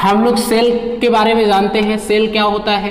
हम लोग सेल के बारे में जानते हैं। सेल क्या होता है?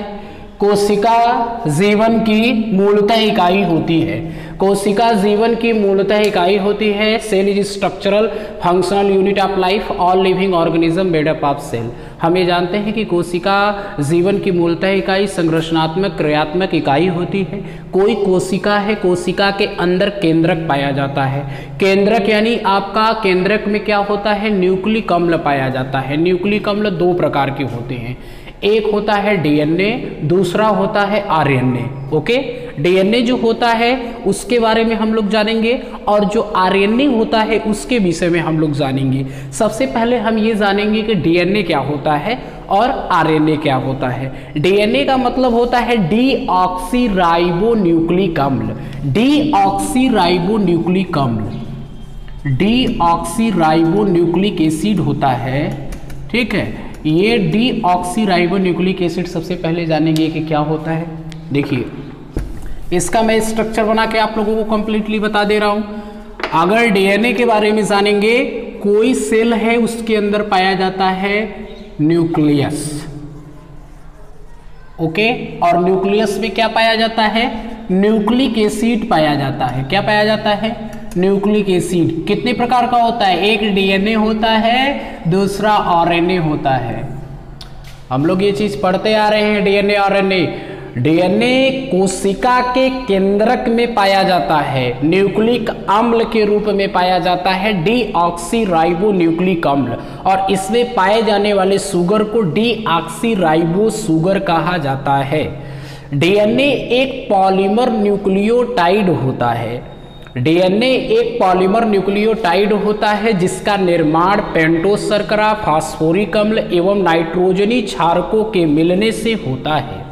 कोशिका जीवन की मूलतः इकाई होती है। कोशिका जीवन की मूलतः इकाई होती है। Cell is structural functional unit of life, all living organism made up of cell. हम ये जानते हैं कि कोशिका जीवन की मूलतः इकाई संरचनात्मक क्रियात्मक इकाई होती है। कोई कोशिका है, कोशिका के अंदर केंद्रक पाया जाता है। केंद्रक यानी आपका केंद्रक में क्या होता है? न्यूक्लिक अम्ल पाया जाता है। न्यूक्लिक अम्ल दो प्रकार के होते हैं, एक होता है डीएनए, दूसरा होता है आरएनए। ओके, डीएनए जो होता है उसके बारे में हम लोग जानेंगे और जो आरएनए होता है उसके विषय में हम लोग जानेंगे। सबसे पहले हम ये जानेंगे कि डीएनए क्या होता है और आरएनए क्या होता है। डीएनए का मतलब होता है डीऑक्सीराइबोन्यूक्लिक अम्ल। डीऑक्सीराइबोन्यूक्लिक अम्ल डीऑक्सीराइबोन्यूक्लिक एसिड होता है। ठीक है, ये डीऑक्सीराइबोन्यूक्लिक एसिड सबसे पहले जानेंगे कि क्या होता है। देखिए, इसका मैं स्ट्रक्चर बना के आप लोगों को कंप्लीटली बता दे रहा हूं। अगर डीएनए के बारे में जानेंगे, कोई सेल है उसके अंदर पाया जाता है न्यूक्लियस। ओके, और न्यूक्लियस में क्या पाया जाता है? न्यूक्लिक एसिड पाया जाता है। क्या पाया जाता है? Nucleic acid. कितने प्रकार का होता है? एक डीएनए होता है, दूसरा आरएनए होता है। हम लोग ये चीज पढ़ते आ रहे हैं, डीएनए आरएनए। डीएनए कोशिका के केंद्रक में पाया जाता है, न्यूक्लिक अम्ल के रूप में पाया जाता है, डीऑक्सीराइबोन्यूक्लिक अम्ल। और इसमें पाए जाने वाले शुगर को डीऑक्सीराइबो शुगर कहा जाता है। डीएनए एक पॉलीमर न्यूक्लियोटाइड होता है। डीएनए एक पॉलीमर न्यूक्लियोटाइड होता है जिसका निर्माण पेंटोस शर्करा, फास्फोरिक अम्ल एवं नाइट्रोजनी क्षारकों के मिलने से होता है।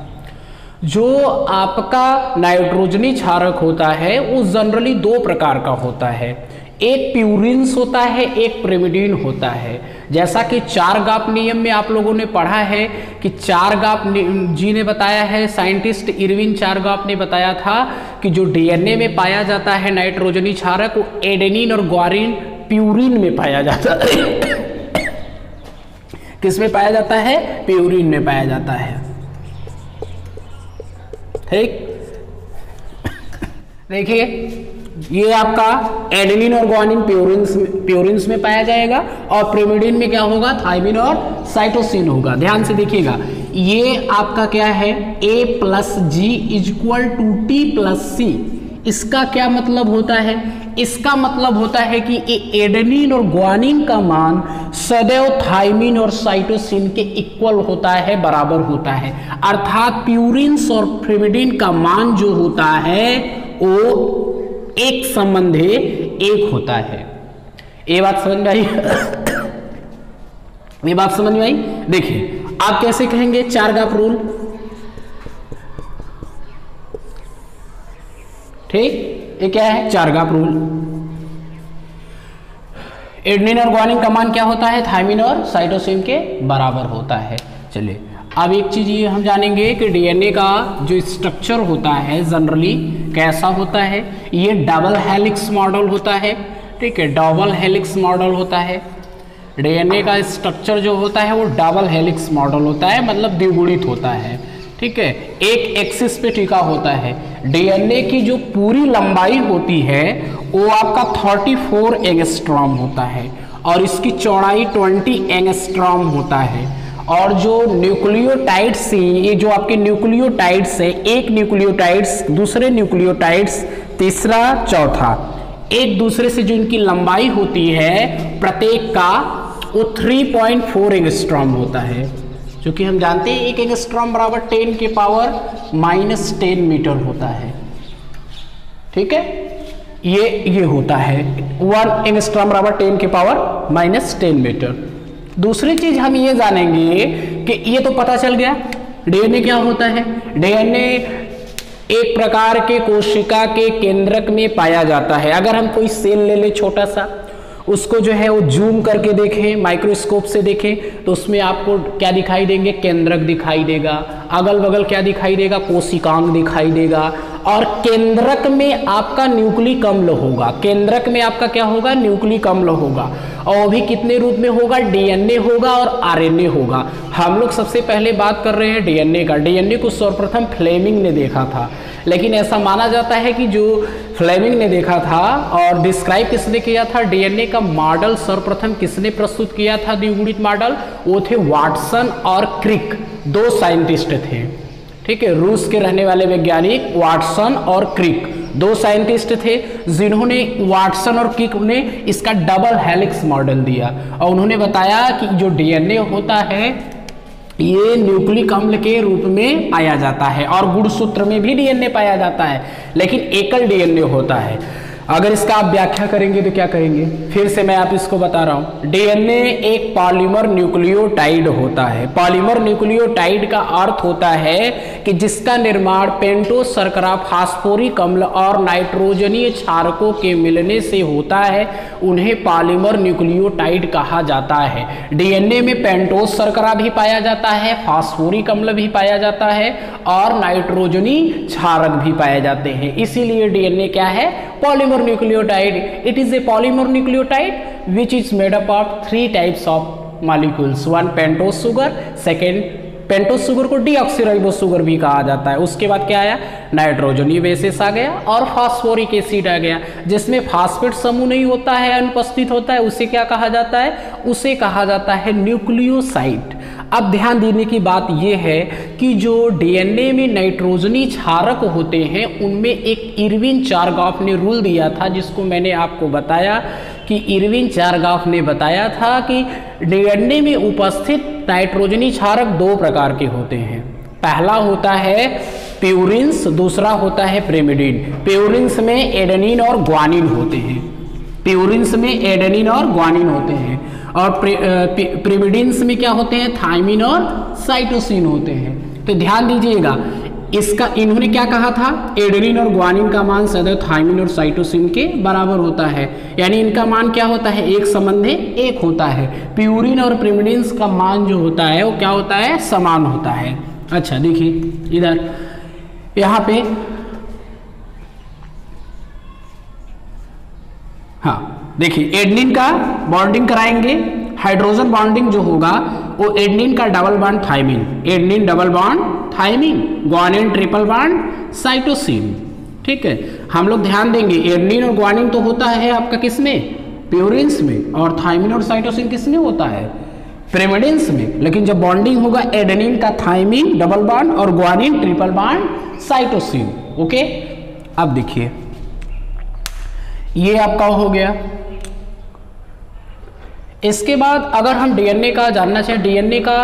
जो आपका नाइट्रोजनी क्षारक होता है वो जनरली दो प्रकार का होता है, एक प्यूरिन्स होता है, एक पिरिमिडीन होता है। जैसा कि चारगाप नियम में आप लोगों ने पढ़ा है कि चारगाप जी ने बताया है, साइंटिस्ट इरविन चारगाप ने बताया था कि जो डीएनए में पाया जाता है नाइट्रोजनी क्षारक, वो एडेनिन और ग्वारिन प्यूरिन में पाया जाता है। किस में पाया जाता है? प्यूरिन में पाया जाता है। ठीक, देखिए ये आपका एडेनिन और ग्वानिन प्यूरिन्स में पाया जाएगा और पिरिमिडीन में क्या होगा? थायमिन और साइटोसिन होगा। ध्यान से देखिएगा, ये आपका क्या है? A+G=T+C। इसका क्या मतलब होता है? इसका मतलब होता है कि एडेनिन और ग्वानिन का मान सदैव थायमिन और साइटोसिन के इक्वल होता है, बराबर होता है। अर्थात प्यूरिन्स और पिरिमिडीन का मान जो होता है वो एक संबंधे एक होता है। ये बात समझ में आई? ये बात समझ में आई? देखिए, आप कैसे कहेंगे चारगाप रूल? ठीक, ये क्या है? चारगाप रूल। एडेनिन और ग्वानिन का मान क्या होता है? थायमिन और साइटोसिन के बराबर होता है। चलिए, अब एक चीज ये हम जानेंगे कि डीएनए का जो स्ट्रक्चर होता है जनरली कैसा होता है। ये डबल हेलिक्स मॉडल होता है। ठीक है, डबल हेलिक्स मॉडल होता है। डीएनए का स्ट्रक्चर जो होता है वो डबल हेलिक्स मॉडल होता है, मतलब द्विगुणित होता है। ठीक है, एक एक्सिस पे टिका होता है। डीएनए की जो पूरी लंबाई होती है वो आपका 34 एंगस्ट्रॉम होता है और इसकी चौड़ाई 20 एंगस्ट्रॉम होता है। और जो न्यूक्लियोटाइड्स, ये जो आपके न्यूक्लियोटाइड्स है, एक न्यूक्लियोटाइड्स, दूसरे न्यूक्लियोटाइड्स, तीसरा, चौथा, एक दूसरे से जो इनकी लंबाई होती है प्रत्येक का, वो 3.4 एंगस्ट्रॉम होता है। जो कि हम जानते हैं 1 एंगस्ट्रॉम बराबर 10⁻⁻10 मीटर होता है। ठीक है, ये होता है 1 एंगस्ट्रॉम बराबर 10⁻⁻10 मीटर। दूसरी चीज हम ये जानेंगे कि ये तो पता चल गया डीएनए क्या होता है। डीएनए एक प्रकार के कोशिका के केंद्रक में पाया जाता है। अगर हम कोई सेल ले ले छोटा सा, उसको जो है वो जूम करके देखें, माइक्रोस्कोप से देखें, तो उसमें आपको क्या दिखाई देंगे? केंद्रक दिखाई देगा। अगल बगल क्या दिखाई देगा? कोशिकांग दिखाई देगा। और केंद्रक में आपका न्यूक्लिक अम्ल होगा। केंद्रक में आपका क्या होगा? न्यूक्लिक अम्ल होगा। और वो भी कितने रूप में होगा? डीएनए होगा और आरएनए होगा। हम लोग सबसे पहले बात कर रहे हैं डीएनए का। डीएनए को सर्वप्रथम फ्लेमिंग ने देखा था, लेकिन ऐसा माना जाता है कि जो फ्लेमिंग ने देखा था और डिस्क्राइब किसने किया था डीएनए का मॉडल सर्वप्रथम किसने प्रस्तुत किया था द्विगुणित मॉडल? वो थे वाटसन और क्रिक, दो साइंटिस्ट थे। ठीक है, रूस के रहने वाले वैज्ञानिक वाटसन और क्रिक, दो साइंटिस्ट थे जिन्होंने वाटसन और क्रिक ने इसका डबल हेलिक्स मॉडल दिया और उन्होंने बताया कि जो डीएनए होता है ये न्यूक्लिक अम्ल के रूप में पाया जाता है और गुणसूत्र में भी डीएनए पाया जाता है, लेकिन एकल डीएनए होता है। अगर इसका आप व्याख्या करेंगे तो क्या करेंगे? फिर से मैं आप इसको बता रहा हूं। डीएनए एक पॉलीमर न्यूक्लियोटाइड होता है। पॉलीमर न्यूक्लियोटाइड का अर्थ होता है कि जिसका निर्माण पेंटोस शर्करा, फास्फोरिक अम्ल और नाइट्रोजनीय क्षारकों के मिलने से होता है, उन्हें पॉलीमर न्यूक्लियोटाइड कहा जाता है। डीएनए में पेंटोस शर्करा भी पाया जाता है, फास्फोरिक अम्ल भी पाया जाता है और नाइट्रोजनीय क्षारक भी पाए जाते हैं। इसीलिए डीएनए क्या है? Polymer nucleotide. It is a polymer nucleotide which is made up of 3 types of molecules. One pentose sugar, second pentose sugar को डीऑक्सीराइबोस शुगर भी कहा जाता है। उसके बाद क्या आया? नाइट्रोजनी बेसिस आ गया और फास्फोरिक एसिड आ गया। जिसमें फास्फेट समूह नहीं होता है, अनुपस्थित होता है, उसे क्या कहा जाता है? उसे कहा जाता है न्यूक्लियोसाइड। अब ध्यान देने की बात यह है कि जो डीएनए में नाइट्रोजनी क्षारक होते हैं उनमें एक इरविन चारगॉफ ने रूल दिया था, जिसको मैंने आपको बताया कि इरविन चारगॉफ ने बताया था कि डीएनए में उपस्थित नाइट्रोजनी क्षारक दो प्रकार के होते हैं। पहला होता है प्यूरिन्स, दूसरा होता है पिरिमिडिन। प्यूरिन्स में एडेनिन और ग्वानिन होते हैं। प्यूरिन्स में एडेनिन और ग्वानिन होते हैं और पिरिमिडिन्स में क्या होते हैं? थायमिन और साइटोसिन होते हैं। तो ध्यान दीजिएगा, इसका इन्होंने क्या कहा था? एडेनिन और ग्वानिन का मान सदैव थायमिन और साइटोसिन के बराबर होता है, यानी इनका मान क्या होता है? एक संबंधे एक होता है। प्यूरिन और पिरिमिडिन्स का मान जो होता है वो क्या होता है? समान होता है। अच्छा देखिए इधर यहाँ पे, हाँ देखिए एडेनिन का बॉन्डिंग कराएंगे, हाइड्रोजन बॉन्डिंग जो होगा वो एडेनिन का double bond thymine, adenine double bond thymine, guanine triple bond cytosine. ठीक है, हम लोग ध्यान देंगे एडेनिन और ग्वानिन तो होता है आपका किसमें? प्यूरिन्स में, और थायमिन और साइटोसिन किसमें होता है? पिरिमिडिन्स में। लेकिन जब बॉन्डिंग होगा एडेनिन का थायमिन डबल बॉन्ड और guanine triple bond cytosine. Okay, अब देखिए ये आपका हो गया। इसके बाद अगर हम डीएनए का जानना चाहें, डीएनए का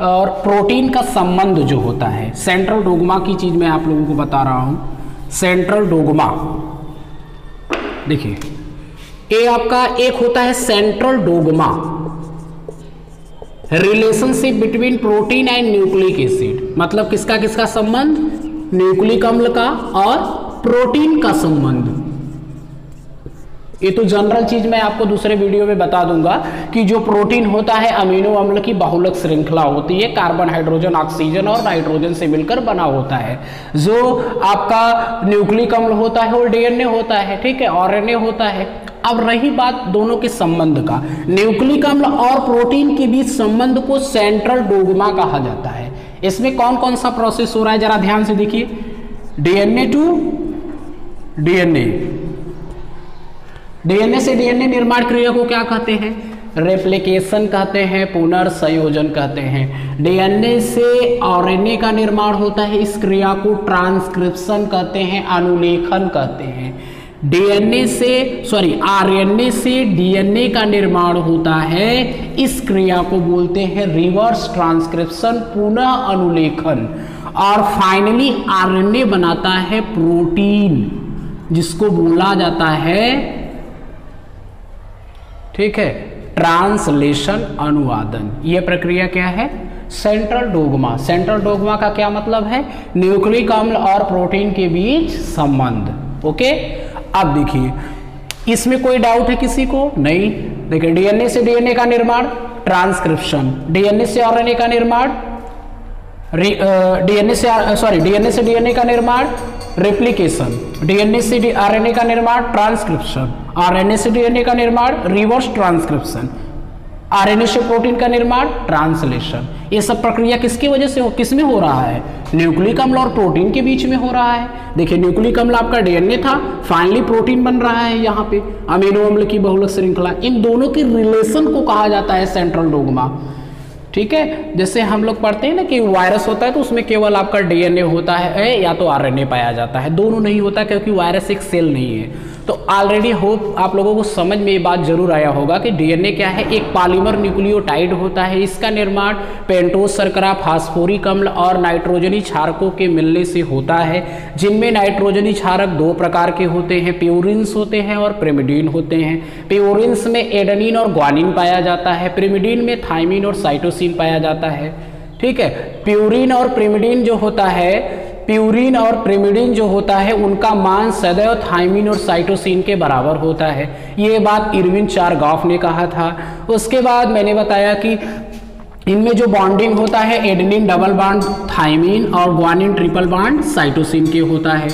और प्रोटीन का संबंध जो होता है, सेंट्रल डोग्मा की चीज मैं आप लोगों को बता रहा हूं। सेंट्रल डोग्मा देखिए, ये आपका एक होता है central dogma, relationship between protein and nucleic acid. मतलब किसका किसका संबंध? न्यूक्लिक अम्ल का और प्रोटीन का संबंध। ये तो जनरल चीज मैं आपको दूसरे वीडियो में बता दूंगा कि जो प्रोटीन होता है अमीनो अम्ल की बहुलक श्रृंखला होती है, कार्बन, हाइड्रोजन, ऑक्सीजन और नाइट्रोजन से मिलकर बना होता है। जो आपका न्यूक्लिक अम्ल होता है वो डीएनए होता है, ठीक है, आरएनए होता है। अब रही बात दोनों के संबंध का, न्यूक्लिक अम्ल और प्रोटीन के बीच संबंध को सेंट्रल डोग्मा कहा जाता है। इसमें कौन कौन सा प्रोसेस हो रहा है जरा ध्यान से देखिए। डीएनए टू डीएनए, डीएनए से डीएनए निर्माण क्रिया को क्या कहते हैं? रेप्लिकेशन कहते हैं, पुनर्संयोजन कहते हैं। डीएनए से आरएनए का निर्माण होता है, इस क्रिया को ट्रांसक्रिप्शन कहते हैं, अनुलेखन कहते हैं। डीएनए से आरएनए से डीएनए का निर्माण होता है, इस क्रिया को बोलते हैं रिवर्स ट्रांसक्रिप्शन, पुनः अनुलेखन। और फाइनली आरएनए बनाता है प्रोटीन, जिसको बोला जाता है, ठीक है, ट्रांसलेशन, अनुवादन। यह प्रक्रिया क्या है? Central dogma. सेंट्रल डोग्मा का क्या मतलब है? न्यूक्लिक अम्ल और प्रोटीन के बीच संबंध। ओके, अब देखिए इसमें कोई डाउट है किसी को? नहीं। देखिए डीएनए से डीएनए का निर्माण ट्रांसक्रिप्शन, डीएनए से आरएनए का निर्माण डीएनए से डीएनए का निर्माण रेप्लिकेशन, डीएनए से आरएनए का निर्माण ट्रांसक्रिप्शन, आरएनए से डीएनए का निर्माण रिवर्स ट्रांसक्रिप्शन, आरएनए से प्रोटीन का निर्माण ट्रांसलेशन। ये सब प्रक्रिया किसकी वजह से किसमें हो रहा है? न्यूक्लिक अम्ल और प्रोटीन के बीच में हो रहा है। देखिए न्यूक्लिक अम्ल आपका डीएनए था, फाइनली प्रोटीन बन रहा है यहाँ पे अमीनो अम्ल की बहुलक श्रृंखला। इन दोनों के रिलेशन को कहा जाता है सेंट्रल डोग्मा। ठीक है, जैसे हम लोग पढ़ते हैं ना कि वायरस होता है तो उसमें केवल आपका डीएनए होता है या तो आरएनए पाया जाता है, दोनों नहीं होता क्योंकि वायरस एक सेल नहीं है। तो ऑलरेडी होप आप लोगों को समझ में ये बात जरूर आया होगा कि डीएनए क्या है, एक पॉलीमर न्यूक्लियोटाइड होता है। इसका निर्माण पेंटोज शर्करा, फास्फोरिक अम्ल और नाइट्रोजनी क्षारकों के मिलने से होता है, जिनमें नाइट्रोजनी क्षारक दो प्रकार के होते हैं, प्यूरिन्स होते हैं और पिरिमिडीन होते हैं। प्यूरिन्स में एडेनिन और ग्वानिन पाया जाता है, पिरिमिडीन में थाइमिन और साइटोसिन पाया जाता है। ठीक है, प्यूरिन और पिरिमिडीन जो होता है, प्यूरिन और पिरिमिडीन जो होता है उनका मान सदैव थाइमिन और साइटोसिन के बराबर होता है। ये बात इरविन चारगॉफ ने कहा था। उसके बाद मैंने बताया कि इनमें जो बॉन्डिंग होता है एडेनिन डबल बॉन्ड थाइमिन और ग्वानिन ट्रिपल बॉन्ड साइटोसिन के होता है।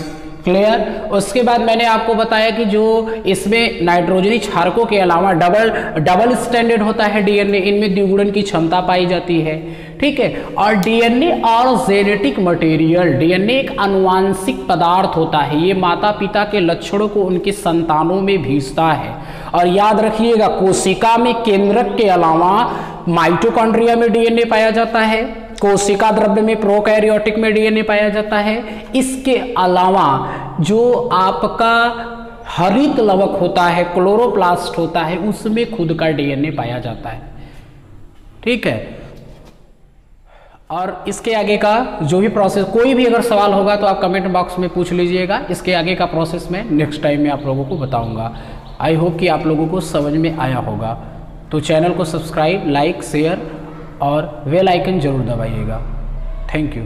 क्लियर। उसके बाद मैंने आपको बताया कि जो इसमें नाइट्रोजनी क्षारकों के अलावा डबल स्टैंडर्ड होता है डीएनए, इनमें द्विगुणन की क्षमता पाई जाती है। ठीक है, और डीएनए और जेनेटिक मटेरियल, डीएनए एक आनुवांशिक पदार्थ होता है, ये माता पिता के लक्षणों को उनके संतानों में भेजता है। और याद रखिएगा कोशिका में केंद्रक के अलावा माइटोकॉन्ड्रिया में डीएनए पाया जाता है, कोशिका द्रव्य में प्रोकैरियोटिक में डीएनए पाया जाता है। इसके अलावा जो आपका हरित लवक होता है, क्लोरोप्लास्ट होता है, उसमें खुद का डीएनए पाया जाता है। ठीक है, और इसके आगे का जो भी प्रोसेस, कोई भी अगर सवाल होगा तो आप कमेंट बॉक्स में पूछ लीजिएगा। इसके आगे का प्रोसेस मैं नेक्स्ट टाइम में आप लोगों को बताऊंगा। आई होप कि आप लोगों को समझ में आया होगा। तो चैनल को सब्सक्राइब, लाइक, शेयर और बेल आइकन जरूर दबाइएगा। Thank you.